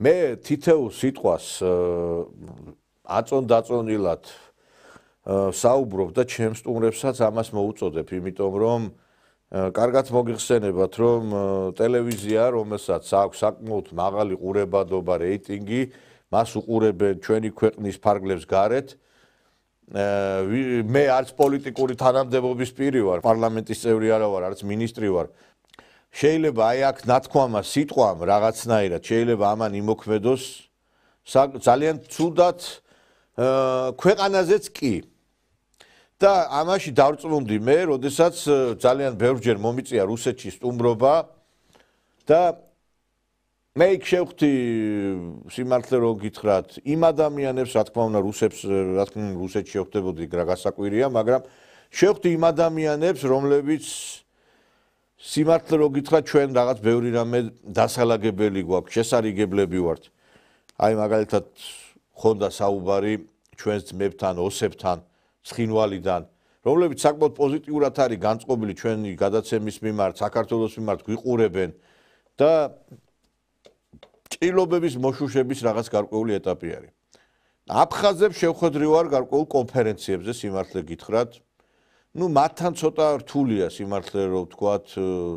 მე თითოეულ სიტყვას აწონ-დაწონილად საუბრობ და ჩემს სტუმრებსაც ამას მოუწოდებ, იმიტომ რომ კარგად მოგიხსენებათ, რომ ტელევიზია, რომელსაც აქვს საკმაოდ მაღალი ყურებადობა, რეიტინგი, მას უყურებენ ჩვენი ქვეყნის ფარგლებს გარეთ. მე არც პოლიტიკური თანამდებობის პირი ვარ, პარლამენტის წევრი არა ვარ, არც მინისტრი ვარ. შეიძლება აი აქ ნათქვამა სიტყვამ რაღაცნაირად შეიძლება ამან იმოქმედოს ძალიან ცუდად ქვეყანაზეც კი. და ამაში დავწმუნდი მე, როდესაც ძალიან ბევრჯერ მომიწია რუსეთში სტუმრობა და მე იქ შევხვდი სიმართლე რო გითხრათ, იმ ადამიანებს, რა თქმა უნდა, რუსეთში შევხვდებოდი, რა გასაკვირია, მაგრამ შევხვდი იმ ადამიანებს, რომლებიც სიმართლე რო გითხრათ, ჩვენ რაღაც ბევრი რამე დასალაგებელი გვაქვს, შესარიგებლები ვართ. აი მაგალითად ხონდა საუბარი ჩვენს ძმებთან, ოსებთან, ცხინვალიდან, რომლებიც საკმაოდ პოზიტიურად არის განწყობილი ჩვენი გადაცემის მიმართ, საქართველოს მიმართ გვიყურებენ და ჭრილობების მოშუშების რაღაც გარკვეული ეტაპი არის. აფხაზებს შევხვედრი ვარ გარკვეულ კონფერენციებზე, სიმართლე გითხრათ. ნუ მათთან ცოტა რთულია სიმართლე რო ვთქვათ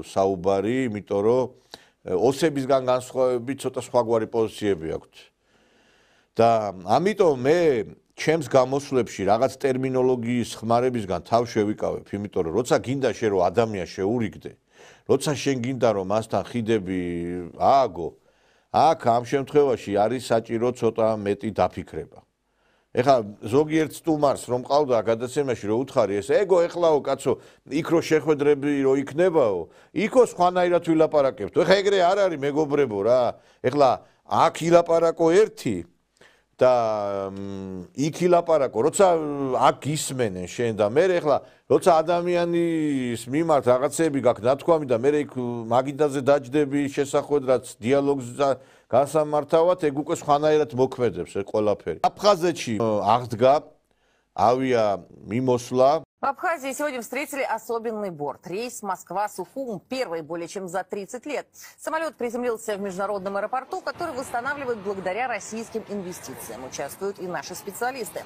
საუბარი, იმიტომ რომ ოსებისგან განსხვავებით ცოტა სხვაგვარი პოზიციები აქვთ. და ამიტომ მე ჩემს გამოსვლებში რაღაც ტერმინოლოგიის ხმარებისგან თავ შევიკავებ, იმიტომ რომ როცა გინდა შენ რომ ადამიანს შეურიგდე, როცა შენ გინდა რომ მასთან ხიდები ააგო, აქ ამ შემთხვევაში არის საჭირო ცოტა მეტი დაფიქრება. ეხლა ზოგიერთ სტუმარს რომ ყავდა გადაცემაში რომ უთხარი ეს ეგო ეხლაო კაცო, იქ რო შეხვედრები რო იქნებაო, იქო სხვანაირად ვილაპარაკებთ. ეხლა ეგრე არ არის მეგობრებო რა. ეხლა აქ ილაპარაკო ერთი და იქ ილაპარაკო, როცა აქ ისმენენ შენ და მე ეხლა როცა ადამიანის მიმართ რაღაცები გაქვს ნათქვამი და მე იქ მაგიდაზე დაჯდები შესახვედ რაც დიალოგს გასამართავად, ეგ უკვე სხვანაირად მოქმედებს ეს ყველაფერი. აფხაზეთში აღდგა авиа მიმოსვლა. В Абхазии сегодня встретили особенный борт. Рейс Москва-Сухум первый более чем за 30 лет. Самолет приземлился в международном аэропорту, который восстанавливают благодаря российским инвестициям. Участвуют и наши специалисты.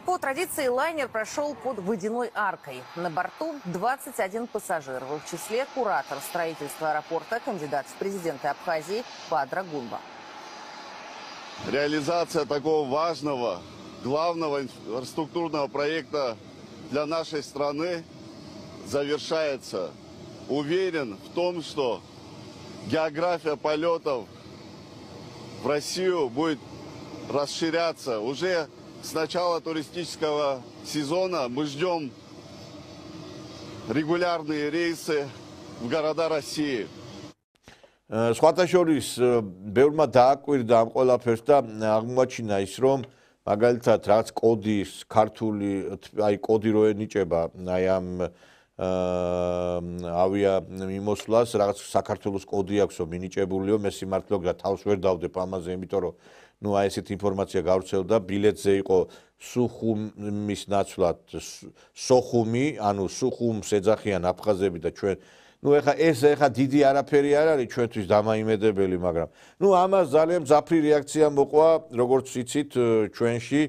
По традиции лайнер прошел под водяной аркой. На борту 21 пассажир, в их числе куратор строительства аэропорта, кандидат в президенты Абхазии Бадра Гунба. Реализация такого важного, главного инфраструктурного проекта для нашей страны завершается. Уверен в том, что география полетов в Россию будет расширяться. Уже с начала туристического сезона мы ждем регулярные рейсы в города России. სხვათა შორის ბევრმა დააკვირდა ამ ყველაფერს და აღმოაჩინა ის რომ მაგალითად რაც კოდის ქართული აი კოდი რო ენიჭება აი ამ ავია მიმოსვლას რაღაც საქართველოს კოდი აქვსო მინიჭებულიო მე სიმართლე გა თავს ვერ დავდებ ამაზე იმიტომ რომ ნუ აი ესეთი ინფორმაცია გავრცელდა ბილეთზე იყო სუხუმის ნაცვლად სოხუმი ანუ სუხუმს ეძახიან აფხაზები და ჩვენ ნუ ეხა დიდი არაფერი არ არის ჩვენთვის დამაიმედებელი მაგრამ ნუ ამას ძალიან მძაფრი რეაქცია მოყვა როგორც იცით ჩვენში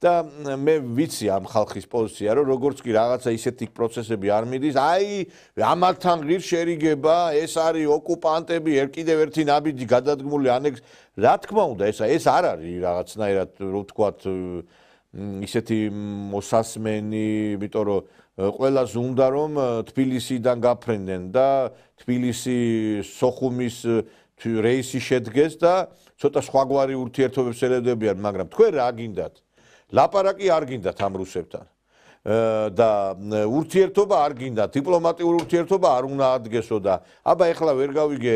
და მე ვიცი ამ ხალხის პოზიცია რომ როგორც კი რაღაცა ისეთი პროცესები არ მიდის აი ამალთან ღირს შერიგება ეს არის ოკუპანტები კიდევ ერთი ნაბიჯი გადადგმული ანექს რა თქმა უნდა ეს არ არის რაღაცნაირად რო ვთქვათ ისეთი მოსასმენი იმიტომ რომ ყველას უნდა რომ თბილისიდან გაფრენდნენ და თბილისი სოხუმის რეისი შედგეს და ცოტა სხვაგვარი ურთიერთობებს ელოდებიან მაგრამ თქვენ რა გინდათ ლაპარაკი არ გინდათ ამ რუსებთან და ურთიერთობა არ გინდათ დიპლომატიური ურთიერთობა არ უნდა ადგესო და აბა ეხლა ვერ გავიგე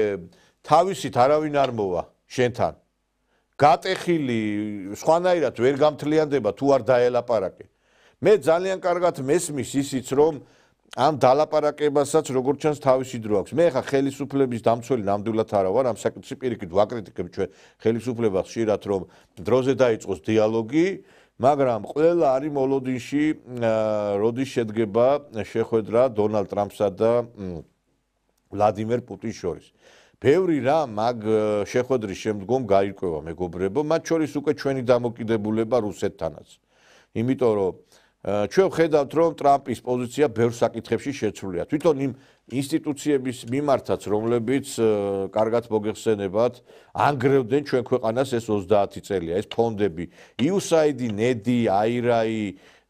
თავისით არავინ არ მოვა შენთან გატეხილი სხვანაირად ვერ გამთლიანდება თუ არ დაელაპარაკე მე ძალიან კარგად მესმის ისიც რომ ამ დალაპარაკებასაც როგორც ჩანს თავისი დრო აქვს მე ხა ხელისუფლების დამცველი ნამდვილად არა ვარ ამ საკითხში პირიქით ვაკრიტიკებ ჩვენ ხელისუფლებას ხშირად რომ დროზე დაიწყოს დიალოგი მაგრამ ყველა არის მოლოდინში როდის შედგება შეხვედრა დონალდ ტრამპსა და ვლადიმერ პუტინს შორის ბევრი რამ მაგ შეხვედრის შემდგომ გაირკვევა მეგობრებო, მათ შორის უკვე ჩვენი დამოკიდებულება რუსეთთანაც. იმიტომ რომ ჩვენ ვხედავთ რომ ტრამპის პოზიცია ბევრ საკითხებში შეცვლილია. თვითონ იმ ინსტიტუციების მიმართაც, რომლებიც კარგად მოგეხსენებათ, ანგრევდნენ ჩვენ ქვეყანას ეს 30 წელია, ეს ფონდები, USAID, NEDI, IRA,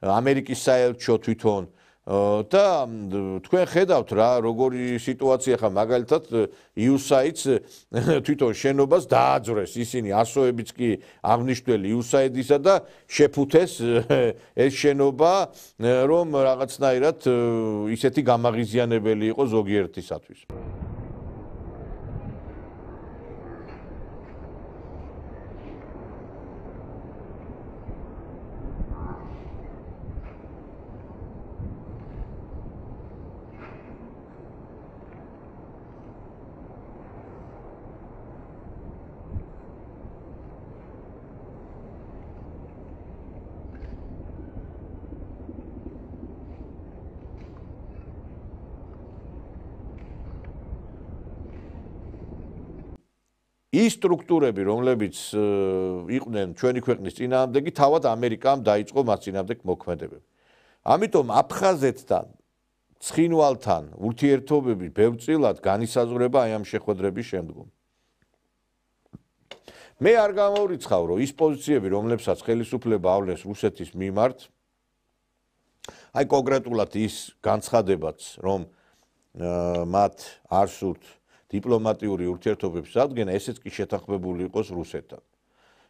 ამერიკის საელჩო თვითონ და თქვენ ხედავთ რა, როგორი სიტუაცია ხა მაგალითად USAID-ს თვითონ შენობას დააძრეს, ისინი ასოებიც კი აღნიშნული USAID-ისა და შეფუთეს ეს შენობა, რომ რაღაცნაირად ისეთი გამაღიზიანებელი იყო ზოგიერთისათვის. ის სტრუქტურები, რომლებიც იყვნენ ჩვენი ქვეყნის წინააღმდეგი, თავად ამერიკამ დაიწყო მას წინააღმდეგ მოქმედებები. ამიტომ აფხაზეთთან, ცხინვალთან ურთიერთობები ბევრწილად განისაზღვრება აი ამ შეხვედრების შემდგომ. მე არ გამოვრიცხავ, რომ ის პოზიციები, რომლებსაც ხელისუფლება ავლენს რუსეთის მიმართ, აი კონკრეტულად ის განცხადებაც, რომ მათ არ სურთ დიპლომატიური ურთიერთობების აღდგენა, ესეც კი შეთანხმებული იყოს რუსეთთან.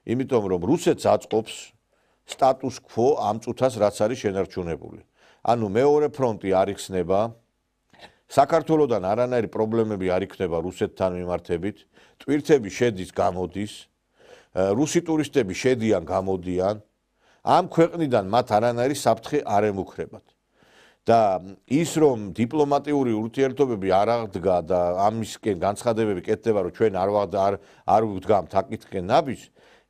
იმიტომ რომ რუსეთს აწყობს სტატუს quo ამ წუთას რაც არის შენარჩუნებული. ანუ მეორე ფრონტი არ იხსნება, საქართველოსთან არანაირი პრობლემები არ იქნება რუსეთთან მიმართებით, ტვირთები შედის გამოდის, რუსი ტურისტები შედიან გამოდიან, ამ ქვეყნიდან მათ არანაირი საფრთხე არ ემუქრებათ. და ის რომ დიპლომატიური ურთიერთობები არ აღდგა და ამისკენ განცხადებები კეთდება რომ ჩვენ არ ვდგამთ აკითხენ ნაბიჯს,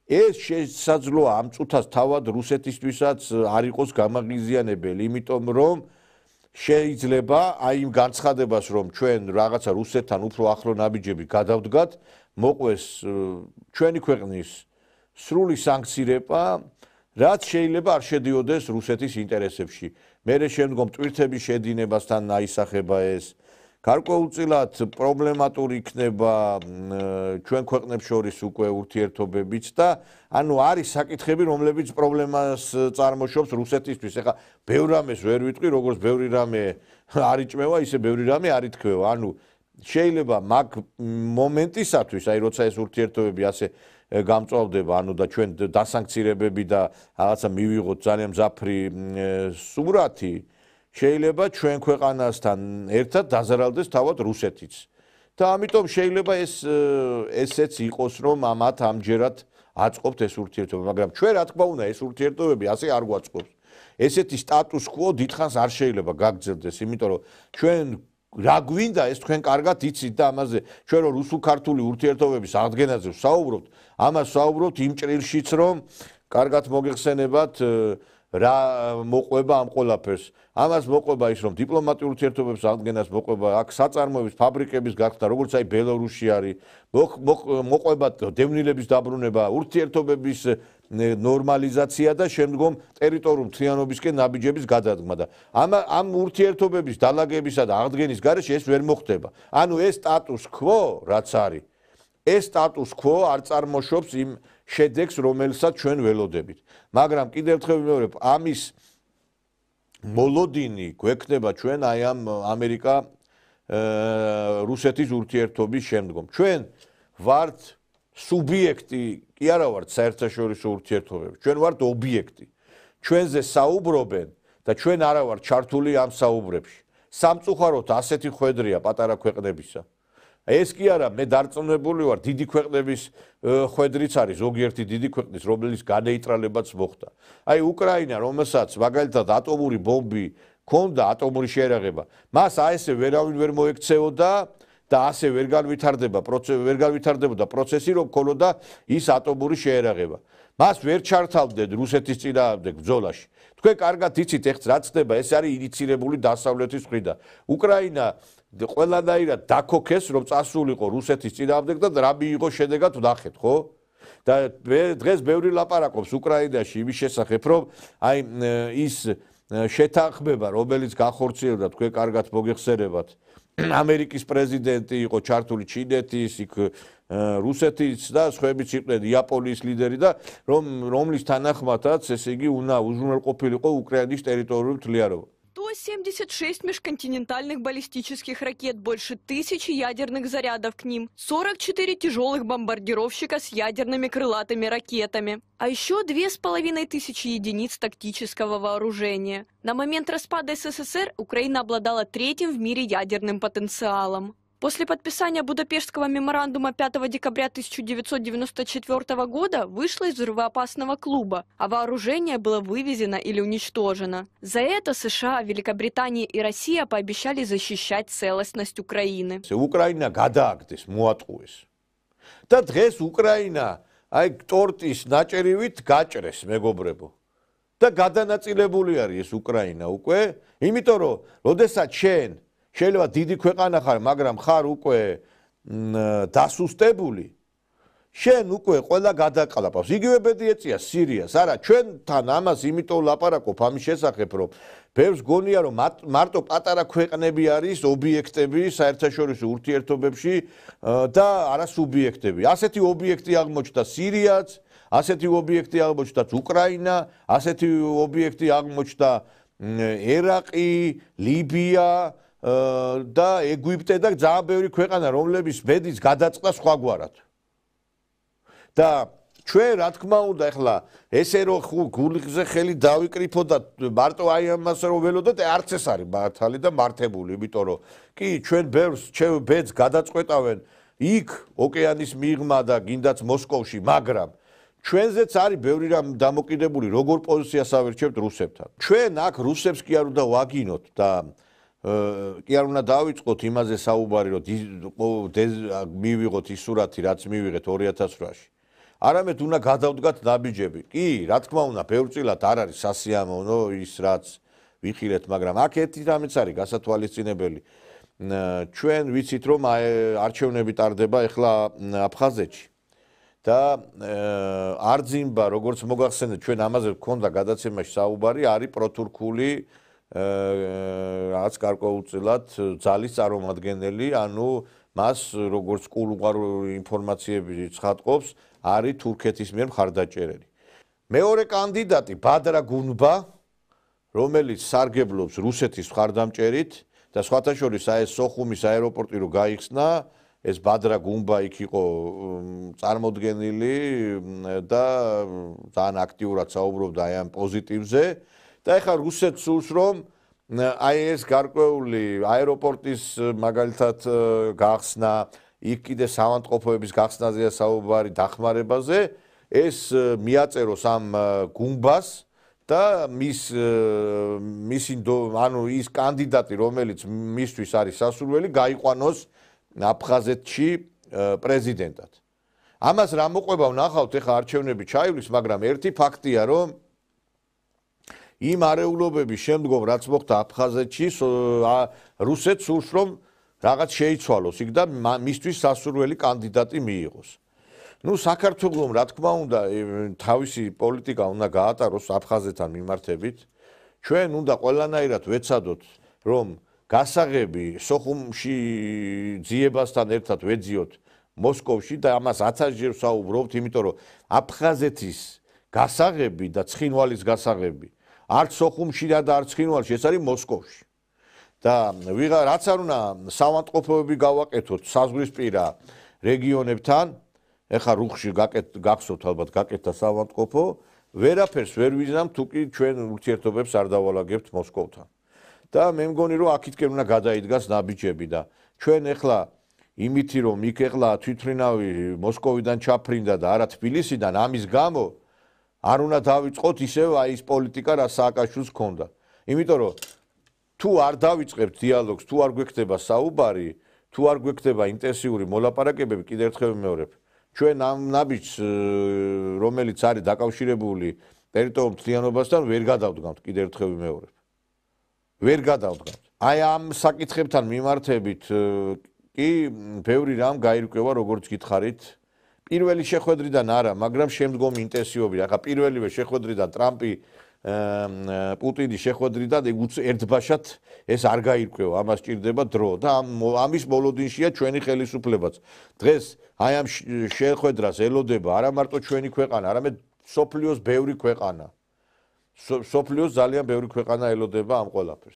ეს შესაძლოა ამ წუთას თავად რუსეთისთვისაც არ იყოს გამაღიზიანებელი, იმიტომ რომ შეიძლება აი იმ განცხადებას რომ ჩვენ რაღაცა რუსეთთან უფრო ახლო ნაბიჯები გადავდგათ, მოყვეს ჩვენი ქვეყნის სრული სანქცირება, რაც შეიძლება არ შედიოდეს რუსეთის ინტერესებში. მერე შემდგომ ტვირთების შედინებასთან აისახება ეს. გარკვეულწილად პრობლემატური იქნება ჩვენ ქვეყნებს შორის უკვე ურთიერთობებიც და ანუ არის საკითხები, რომლებიც პრობლემას წარმოშობს რუსეთისთვის. ეხლა ბევრ რამეს ვერ ვიტყვი, როგორც ბევრი რამე არ იჭმევა, ისე ბევრი რამე არ ითქვევა. ანუ შეიძლება მაგ მომენტისათვის, აი როცა ეს ურთიერთობები ასე გამწვავდება, ანუ და ჩვენ დასანქცირებები და რაღაცა მივიღოთ ძალიან მძაფრი სურათი, შეიძლება ჩვენ ქვეყანასთან ერთად დაზარალდეს თავად რუსეთიც. და ამიტომ შეიძლება ესეც იყოს, რომ ამათ ამჯერად აწყობთ ეს ურთიერთობა, მაგრამ ჩვენ რა თქმა უნდა ეს ურთიერთობები ასე არ გვაწყობს. ესეთი სტატუს quo დიდხანს არ შეიძლება გაგრძელდეს, იმიტომ რომ ჩვენ რა გვინდა ეს თქვენ კარგად იცით და ამაზე ჩვენ რომ რუსულ-ქართული ურთიერთობების აღდგენაზე ვსაუბრობთ, ამას ვსაუბრობთ იმ ჭრილშიც რომ კარგად მოგეხსენებათ რა მოყვება ამ ყველაფერს. ამას მოყვება ის რომ დიპლომატიურ ურთიერთობების აღდგენას მოყვება აქ საწარმოების ფაბრიკების გახსნა, როგორც აი ბელორუსი არის, მოყვება დევნილების დაბრუნება, ურთიერთობების ნორმალიზაცია და შემდგომ ტერიტორიულ მთლიანობისკენ ნაბიჯების გადადგმა და ამ ურთიერთობების დალაგებისა და აღდგენის გარეშე ეს ვერ მოხდება. ანუ ეს სტატუს quo რაც არის, ეს სტატუს quo არ წარმოშობს იმ შედეგს, რომელსაც ჩვენ ველოდებით. მაგრამ კიდევ ერთხელ ვიმეორებ, ამის მოლოდინი გვექნება ჩვენ აი ამ ამერიკა რუსეთის ურთიერთობის შემდგომ. ჩვენ ვართ სუბიექტი, კი არა ვართ საერთაშორისო ურთიერთობებში. ჩვენ ვართ ობიექტი. ჩვენზე საუბრობენ და ჩვენ არა ვართ ჩართული ამ საუბრებში. სამწუხაროდ ასეთი ხვედრია პატარა ქვეყნებისა. ეს კი არა, მე დარწმუნებული ვარ, დიდი ქვეყნების ხვედრიც არის, ზოგიერთი დიდი ქვეყნის, რომელიც განეიტრალებაც მოხდა. აი უკრაინა, რომელსაც მაგალითად ატომური ბომბი ჰქონდა, ატომური შეერაღება, მას აესე ვერავინ ვერ მოექცეოდა და ასე ვერ განვითარდებოდა პროცესი, რომ ქონოდა ის ატომური შეერაღება. მას ვერ ჩართავდნენ რუსეთის წინააღმდეგ ბრძოლაში. თქვენ კარგად იცით, ეხლა რაც ხდება, ეს არის ინიცირებული დასავლეთის მხრიდან. უკრაინა ყველანაირად დაქოქეს, რომ წასულიყო რუსეთის წინააღმდეგ და რა მიიღო შედეგად ვნახეთ, ხო? და დღეს ბევრი ლაპარაკობს უკრაინაში იმის შესახებ, რომ აი ის შეთანხმება, რომელიც განხორციელდა, თქვენ კარგად მოგეხსენებათ, ამერიკის პრეზიდენტი იყო ჩართული, ჩინეთის, იქ რუსეთის და სხვაებიც იყვნენ, იაპონიის ლიდერი და რომლის თანახმადაც, ესე იგი, უზრუნველყოფილიყო უკრაინის ტერიტორიული მთლიანობა. 176 межконтинентальных баллистических ракет, больше 1000 ядерных зарядов к ним, 44 тяжелых бомбардировщика с ядерными крылатыми ракетами, а еще 2500 единиц тактического вооружения. На момент распада СССР Украина обладала третьим в мире ядерным потенциалом. После подписания Будапештского меморандума 5 декабря 1994 года вышла из взрывоопасного клуба, а вооружение было вывезено или уничтожено. За это США, Великобритания и Россия пообещали защищать целостность Украины. Украина გადააგდეს, მოატყუეს. და დღეს უკრაინა აი ტორტის ნაჭერივით გაჭრეს, მეგობრებო. და გადანაწილებული არის ეს უკრაინა უკვე, იმიტომ რომ როდესაც შენ შეიძლება დიდი ქვეყანა ხარ, მაგრამ ხარ უკვე დასუსტებული. შენ უკვე ყველა გადაყლაპავს. იგივე ბედი ეწია სირიას. არა, ჩვენთან ამას იმიტომ ლაპარაკობ ამის შესახებ, რომ ბევრს გონია, რომ მარტო პატარა ქვეყნები არის ობიექტები საერთაშორისო ურთიერთობებში და არა სუბიექტები. ასეთი ობიექტი აღმოჩნდა სირიაც, ასეთი ობიექტი აღმოჩნდა უკრაინა, ასეთი ობიექტი აღმოჩნდა ერაყი, ლიბია და ეგვიპტე და ძალიან ბევრი ქვეყანა, რომლების ბედიც გადაწყდა სხვაგვარად. და ჩვენ რა თქმა უნდა ახლა ესე რომ გულზე ხელი დავიკრიფო და მარტო აი ამას რომ ველოდოთ, არც ეს არის მართალი და მართებული, იმიტომ რომ კი ჩვენ ბევრს ბედს გადაწყვეტავენ იქ ოკეანის მიღმა და გინდაც მოსკოვში, მაგრამ ჩვენზეც არის ბევრი რამ დამოკიდებული, როგორ პოზიციას ავირჩევთ რუსებთან. ჩვენ აქ რუსებს კი არ უნდა ვაგინოთ და კი არ უნდა დავიწყოთ იმაზე საუბარი, რომ მივიღოთ ის სურათი, რაც მივიღეთ 2008-ში. არამედ უნდა გადავდგათ ნაბიჯები. კი, რა თქმა უნდა, ბევრწილად არ არის სასიამოვნო ის, რაც ვიხილეთ, მაგრამ აქ ერთი რამეც არის გასათვალისწინებელი. ჩვენ ვიცით, რომ არჩევნები ტარდება ახლა აფხაზეთში. და არძიმბა, როგორც მოგახსენეთ, ჩვენ ამაზე გქონდა გადაცემაში საუბარი, არის პროთურქული რაც გარკვეულწილად ძალის წარმომადგენელი, ანუ მას როგორც კულუარული ინფორმაციები ცხადყოფს, არის თურქეთის მიერ მხარდაჭერილი. მეორე კანდიდატი ბადრა გუნბა, რომელიც სარგებლობს რუსეთის მხარდამჭერით და სხვათა შორის ეს სოხუმის აეროპორტი რო გაიხსნა, ეს ბადრა გუნბა იქ იყო წარმოდგენილი და ძალიან აქტიურად საუბრობდა აი ამ პოზიტივზე. და ეხლა რუსეთს სურს, რომ აი ეს გარკვეული აეროპორტის მაგალითად გახსნა, იქ კიდე სამანტყოფოების გახსნაზეა საუბარი დახმარებაზე, ეს მიაწეროს ამ გუნბას და ანუ ის კანდიდატი, რომელიც მისთვის არის სასურველი, გაიყვანოს აფხაზეთში პრეზიდენტად. ამას რა მოყვება ვნახავთ, ეხლა არჩევნები ჩაივლის, მაგრამ ერთი ფაქტია, რომ იმ არეულობების შემდგომ, რაც მოხდა აფხაზეთში, რუსეთს სურს, რომ რაღაც შეიცვალოს იქ და მისთვის სასურველი კანდიდატი მიიღოს. ნუ საქართველოს, რა თქმა უნდა, თავისი პოლიტიკა უნდა გაატაროს აფხაზეთთან მიმართებით. ჩვენ უნდა ყველანაირად ვეცადოთ, რომ გასაღები სოხუმში ძიებასთან ერთად ვეძიოთ მოსკოვში და ამას 1000-ჯერ ვსაუბრობთ, იმიტომ რომ აფხაზეთის გასაღები და ცხინვალის გასაღები არც სოხუმში და არც ცხინვალში, ეს არის მოსკოვში. და რაც არ უნდა სამანტყოფოები გავაკეთოთ საზღვრისპირა რეგიონებთან, ეხლა რუხში გახსოვთ ალბათ გაკეთდა სამანტყოფო, ვერაფერს ვერ ვიზნამთ თუ კი ჩვენ ურთიერთობებს არ დავალაგებთ მოსკოვთან. და მე მგონი რომ აქეთკენ უნდა გადაიდგას ნაბიჯები და ჩვენ ეხლა იმითი რომ იქ ეხლა თვითმფრინავი მოსკოვიდან ჩაფრინდა და არა თბილისიდან, ამის გამო არ უნდა დავიწყოთ ისევ აი ეს პოლიტიკა რა სააკაშვილს ჰქონდა. იმიტომ რომ თუ არ დავიწყებთ დიალოგს, თუ არ გვექნება საუბარი, თუ არ გვექნება ინტენსიური მოლაპარაკებები, კიდევ ერთხელ ვიმეორებ, ჩვენ ამ ნაბიჯს, რომელიც არის დაკავშირებული ტერიტორიულ მთლიანობასთან, ვერ გადავდგამთ, კიდევ ერთხელ ვიმეორებ. ვერ გადავდგამთ. აი ამ საკითხებთან მიმართებით კი ბევრი რამ გაირკვევა, როგორც გითხარით. პირველი შეხვედრიდან არა, მაგრამ შემდგომი ინტენსივობით. ახლა პირველივე შეხვედრიდან ტრამპი პუტინი შეხვედრიდან ერთბაშად ეს არ გაირკვევა, ამას ჭირდება დრო და ამის მოლოდინშია ჩვენი ხელისუფლებაც. დღეს აი ამ შეხვედრას ელოდება არა მარტო ჩვენი ქვეყანა, არამედ სოფლიოს ბევრი ქვეყანა. სოფლიოს ძალიან ბევრი ქვეყანა ელოდება ამ ყველაფერს.